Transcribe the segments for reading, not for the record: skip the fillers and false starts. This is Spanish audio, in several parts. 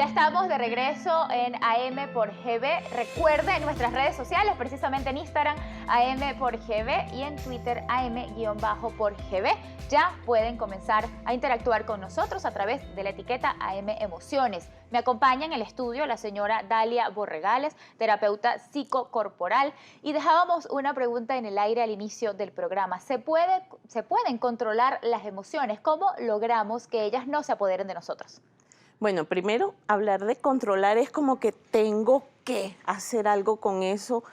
estamos de regreso en AM por GB. Recuerden nuestras redes sociales, precisamente en Instagram, AM por GB y en Twitter, AM-por GB. Ya pueden comenzar a interactuar con nosotros a través de la etiqueta AM Emociones. Me acompaña en el estudio la señora Dalia Borregales, terapeuta psicocorporal. Y dejábamos una pregunta en el aire al inicio del programa. ¿Se pueden controlar las emociones? ¿Cómo logramos que ellas no se apoderen de nosotros? Bueno, primero, hablar de controlar es como que tengo que hacer algo con eso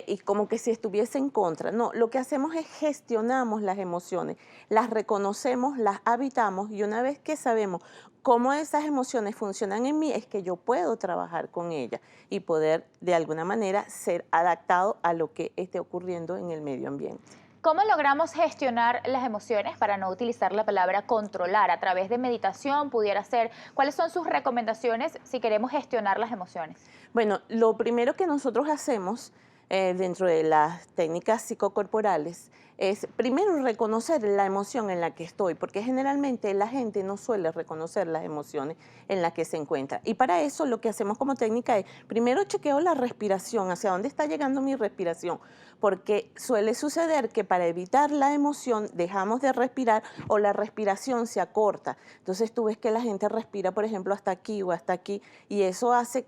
y como que si estuviese en contra. No, lo que hacemos es gestionamos las emociones, las reconocemos, las habitamos y una vez que sabemos cómo esas emociones funcionan en mí, es que yo puedo trabajar con ellas y poder de alguna manera ser adaptado a lo que esté ocurriendo en el medio ambiente. ¿Cómo logramos gestionar las emociones para no utilizar la palabra controlar? ¿A través de meditación pudiera ser? ¿Cuáles son sus recomendaciones si queremos gestionar las emociones? Bueno, lo primero que nosotros hacemos dentro de las técnicas psicocorporales es primero reconocer la emoción en la que estoy, porque generalmente la gente no suele reconocer las emociones en las que se encuentra. Y para eso lo que hacemos como técnica es, primero chequeo la respiración, hacia dónde está llegando mi respiración, porque suele suceder que para evitar la emoción dejamos de respirar o la respiración se acorta. Entonces tú ves que la gente respira, por ejemplo, hasta aquí o hasta aquí, y eso hace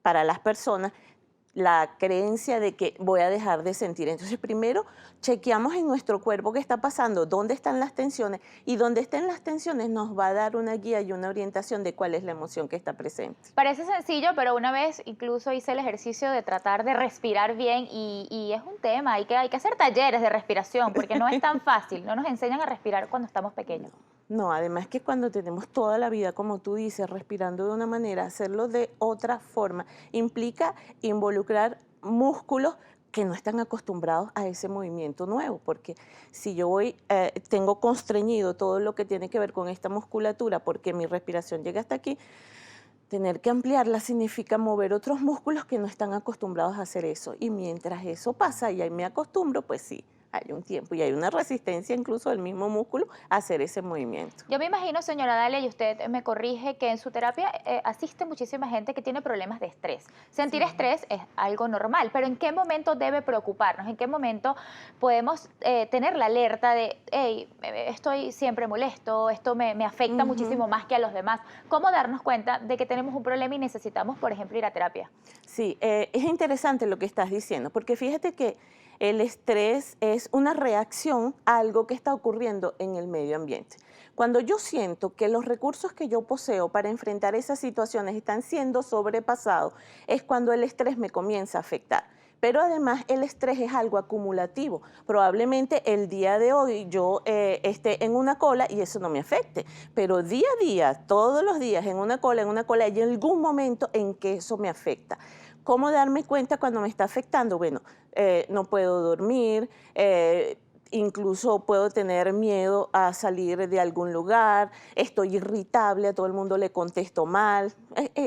para las personas la creencia de que voy a dejar de sentir. Entonces, primero chequeamos en nuestro cuerpo qué está pasando, dónde están las tensiones, y donde estén las tensiones nos va a dar una guía y una orientación de cuál es la emoción que está presente. Parece sencillo, pero una vez incluso hice el ejercicio de tratar de respirar bien y es un tema, hay que hacer talleres de respiración porque no es tan fácil, no nos enseñan a respirar cuando estamos pequeños. No, además que cuando tenemos toda la vida, como tú dices, respirando de una manera, hacerlo de otra forma, implica involucrar músculos que no están acostumbrados a ese movimiento nuevo, porque si yo tengo constreñido todo lo que tiene que ver con esta musculatura, porque mi respiración llega hasta aquí, tener que ampliarla significa mover otros músculos que no están acostumbrados a hacer eso, y mientras eso pasa y ahí me acostumbro, pues sí, hay un tiempo y hay una resistencia incluso del mismo músculo a hacer ese movimiento. Yo me imagino, señora Dalia, y usted me corrige, que en su terapia asiste muchísima gente que tiene problemas de estrés. Sentir estrés es algo normal, pero ¿en qué momento debe preocuparnos? ¿En qué momento podemos tener la alerta de, hey, estoy siempre molesto, esto me afecta muchísimo más que a los demás? ¿Cómo darnos cuenta de que tenemos un problema y necesitamos, por ejemplo, ir a terapia? Sí, es interesante lo que estás diciendo, porque fíjate que el estrés es una reacción a algo que está ocurriendo en el medio ambiente. Cuando yo siento que los recursos que yo poseo para enfrentar esas situaciones están siendo sobrepasados, es cuando el estrés me comienza a afectar. Pero además el estrés es algo acumulativo. Probablemente el día de hoy yo esté en una cola y eso no me afecte, pero día a día, todos los días en una cola, hay algún momento en que eso me afecta. ¿Cómo darme cuenta cuando me está afectando? Bueno, no puedo dormir, incluso puedo tener miedo a salir de algún lugar, estoy irritable, a todo el mundo le contesto mal,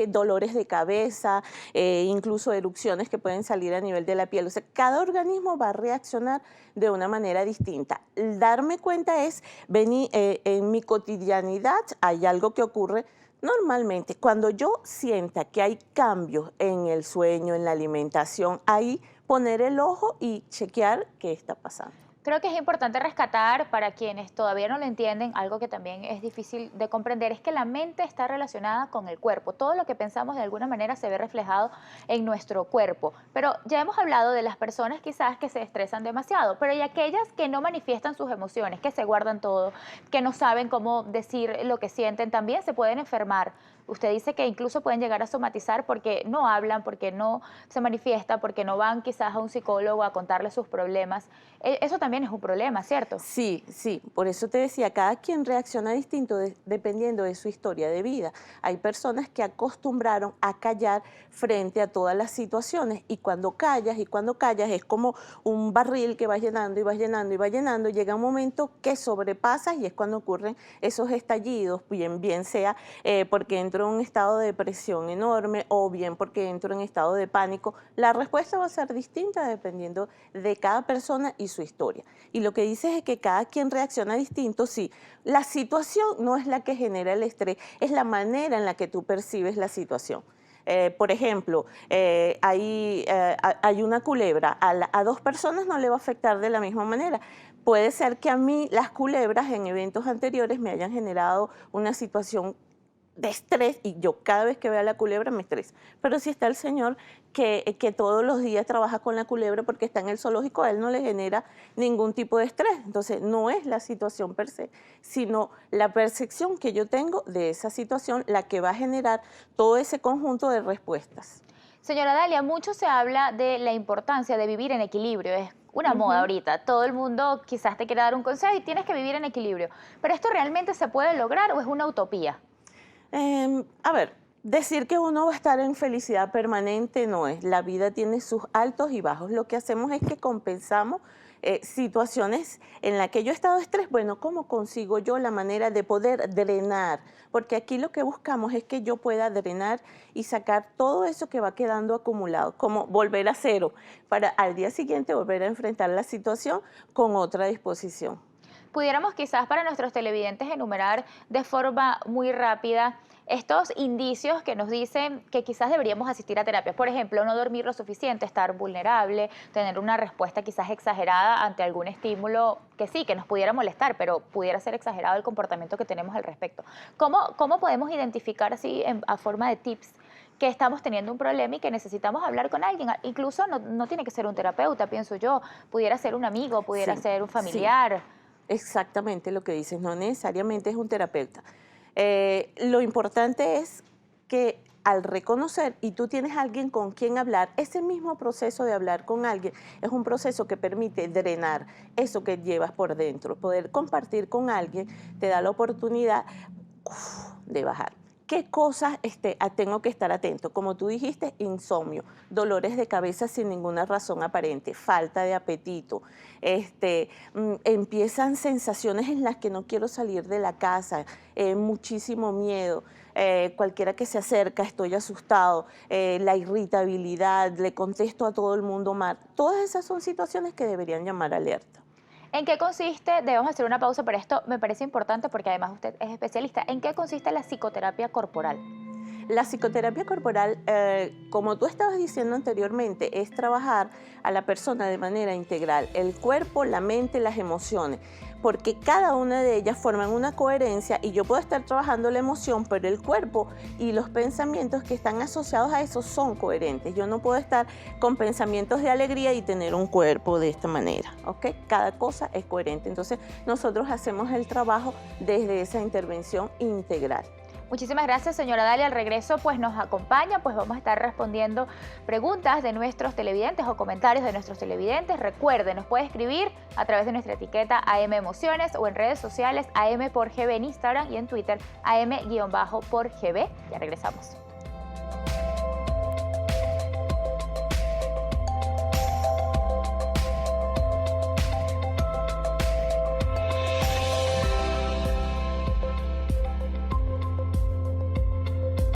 dolores de cabeza, incluso erupciones que pueden salir a nivel de la piel. O sea, cada organismo va a reaccionar de una manera distinta. Darme cuenta es, en mi cotidianidad hay algo que ocurre. Normalmente, cuando yo sienta que hay cambios en el sueño, en la alimentación, ahí poner el ojo y chequear qué está pasando. Creo que es importante rescatar para quienes todavía no lo entienden, algo que también es difícil de comprender, es que la mente está relacionada con el cuerpo. Todo lo que pensamos de alguna manera se ve reflejado en nuestro cuerpo. Pero ya hemos hablado de las personas quizás que se estresan demasiado, pero hay aquellas que no manifiestan sus emociones, que se guardan todo, que no saben cómo decir lo que sienten, también se pueden enfermar. Usted dice que incluso pueden llegar a somatizar porque no hablan, porque no se manifiestan, porque no van quizás a un psicólogo a contarle sus problemas. Eso también es un problema, ¿cierto? Sí, sí, por eso te decía, cada quien reacciona distinto dependiendo de su historia de vida. Hay personas que acostumbraron a callar frente a todas las situaciones y cuando callas es como un barril que va llenando y va llenando y va llenando, llega un momento que sobrepasas y es cuando ocurren esos estallidos, bien sea porque entro en un estado de depresión enorme o bien porque entro en estado de pánico, la respuesta va a ser distinta dependiendo de cada persona y su historia. Y lo que dices es que cada quien reacciona distinto, sí. La situación no es la que genera el estrés, es la manera en la que tú percibes la situación. Por ejemplo, hay una culebra, a dos personas no le va a afectar de la misma manera. Puede ser que a mí las culebras en eventos anteriores me hayan generado una situación de estrés y yo cada vez que veo a la culebra me estreso. Pero si está el señor que todos los días trabaja con la culebra porque está en el zoológico, a él no le genera ningún tipo de estrés. Entonces no es la situación per se, sino la percepción que yo tengo de esa situación la que va a generar todo ese conjunto de respuestas. Señora Dalia, mucho se habla de la importancia de vivir en equilibrio. Es una moda ahorita. Todo el mundo quizás te quiere dar un consejo y tienes que vivir en equilibrio. ¿Pero esto realmente se puede lograr o es una utopía? A ver, decir que uno va a estar en felicidad permanente no es. La vida tiene sus altos y bajos. Lo que hacemos es que compensamos situaciones en las que yo he estado de estrés. Bueno, ¿cómo consigo yo la manera de poder drenar? Porque aquí lo que buscamos es que yo pueda drenar y sacar todo eso que va quedando acumulado, como volver a cero, para al día siguiente volver a enfrentar la situación con otra disposición. Pudiéramos quizás para nuestros televidentes enumerar de forma muy rápida estos indicios que nos dicen que quizás deberíamos asistir a terapias. Por ejemplo, no dormir lo suficiente, estar vulnerable, tener una respuesta quizás exagerada ante algún estímulo que sí, que nos pudiera molestar, pero pudiera ser exagerado el comportamiento que tenemos al respecto. ¿Cómo podemos identificar así a forma de tips que estamos teniendo un problema y que necesitamos hablar con alguien? Incluso no tiene que ser un terapeuta, pienso yo, pudiera ser un amigo, pudiera ser un familiar. Sí. Exactamente lo que dices, no necesariamente es un terapeuta. Lo importante es que al reconocer y tú tienes a alguien con quien hablar, ese mismo proceso de hablar con alguien es un proceso que permite drenar eso que llevas por dentro. Poder compartir con alguien te da la oportunidad de bajar. ¿Qué cosas tengo que estar atento? Como tú dijiste, insomnio, dolores de cabeza sin ninguna razón aparente, falta de apetito, empiezan sensaciones en las que no quiero salir de la casa, muchísimo miedo, cualquiera que se acerca estoy asustado, la irritabilidad, le contesto a todo el mundo mal. Todas esas son situaciones que deberían llamar alerta. ¿En qué consiste? Debemos hacer una pausa, pero esto me parece importante porque además usted es especialista. ¿En qué consiste la psicoterapia corporal? La psicoterapia corporal, como tú estabas diciendo anteriormente, es trabajar a la persona de manera integral, el cuerpo, la mente, las emociones, porque cada una de ellas forman una coherencia y yo puedo estar trabajando la emoción, pero el cuerpo y los pensamientos que están asociados a eso son coherentes. Yo no puedo estar con pensamientos de alegría y tener un cuerpo de esta manera, ¿ok? Cada cosa es coherente. Entonces, nosotros hacemos el trabajo desde esa intervención integral. Muchísimas gracias, señora Dalia. Al regreso, pues nos acompaña, pues vamos a estar respondiendo preguntas de nuestros televidentes o comentarios de nuestros televidentes. Recuerden, nos puede escribir a través de nuestra etiqueta AM Emociones o en redes sociales AM por GB en Instagram y en Twitter AM_por GB. Ya regresamos.